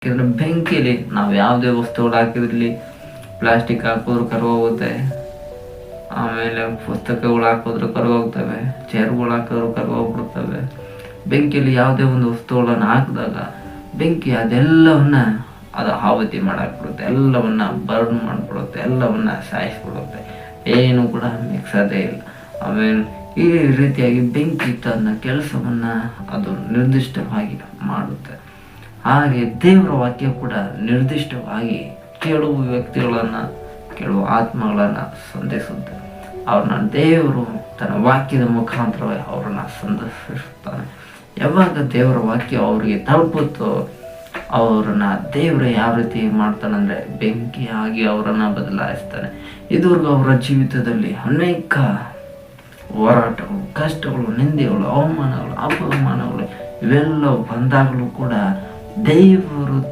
ಯಾಕಂದ್ರೆ ಬೆಂಕಿಲಿ ನಾವು ಯಾವುದೇ ವಸ್ತುಗಳು ಹಾಕಿದ್ರಲ್ಲಿ ಪ್ಲಾಸ್ಟಿಕ್ ಹಾಕಿದ್ರು ಕರ್ಗೋಗುತ್ತೆ, ಆಮೇಲೆ ಪುಸ್ತಕಗಳು ಹಾಕಿದ್ರು ಕರ್ಗೋಗ್ತವೆ, ಚೇರ್ಗಳು ಹಾಕಿದ್ರು ಕರ್ಗೋಗ್ಬಿಡ್ತವೆ. ಬೆಂಕಿಯಲ್ಲಿ ಯಾವುದೇ ಒಂದು ವಸ್ತುಗಳನ್ನು ಹಾಕಿದಾಗ ಬೆಂಕಿ ಅದೆಲ್ಲವನ್ನ ಅದು ಆಹುತಿ ಮಾಡಾಕ್ಬಿಡುತ್ತೆ, ಎಲ್ಲವನ್ನ ಬರ್ನ್ ಮಾಡಿಬಿಡುತ್ತೆ, ಎಲ್ಲವನ್ನ ಸಾಯಿಸ್ಬಿಡುತ್ತೆ, ಏನು ಕೂಡ ಮಿಕ್ಸೋದೇ ಇಲ್ಲ. ಆಮೇಲೆ ಈ ರೀತಿಯಾಗಿ ಬೆಂಕಿ ತನ್ನ ಕೆಲಸವನ್ನ ಅದು ನಿರ್ದಿಷ್ಟವಾಗಿ ಮಾಡುತ್ತೆ. ಹಾಗೆ ದೇವರ ವಾಕ್ಯ ಕೂಡ ನಿರ್ದಿಷ್ಟವಾಗಿ ಕೆಲವು ವ್ಯಕ್ತಿಗಳನ್ನು, ಕೆಲವು ಆತ್ಮಗಳನ್ನು ಸಂಧಿಸುತ್ತೆ. ಅವ್ರನ್ನ ದೇವರು ತನ್ನ ವಾಕ್ಯದ ಮುಖಾಂತರವೇ ಅವರನ್ನ ಸಂದರ್ಶಿಸುತ್ತಾನೆ. ಯಾವಾಗ ದೇವರ ವಾಕ್ಯ ಅವರಿಗೆ ತಲುಪುತ್ತೋ ಅವರನ್ನ ದೇವರು ಯಾವ ರೀತಿ ಮಾಡ್ತಾನಂದ್ರೆ ಬೆಂಕಿಯಾಗಿ ಅವರನ್ನ ಬದಲಾಯಿಸ್ತಾನೆ. ಇದುವರೆಗೂ ಅವರ ಜೀವಿತದಲ್ಲಿ ಅನೇಕ ಹೋರಾಟಗಳು, ಕಷ್ಟಗಳು, ನಿಂದೆಗಳು, ಅವಮಾನಗಳು, ಅಪಮಾನಗಳು ಇವೆಲ್ಲ ಬಂದಾಗಲೂ ಕೂಡ ದೇವರು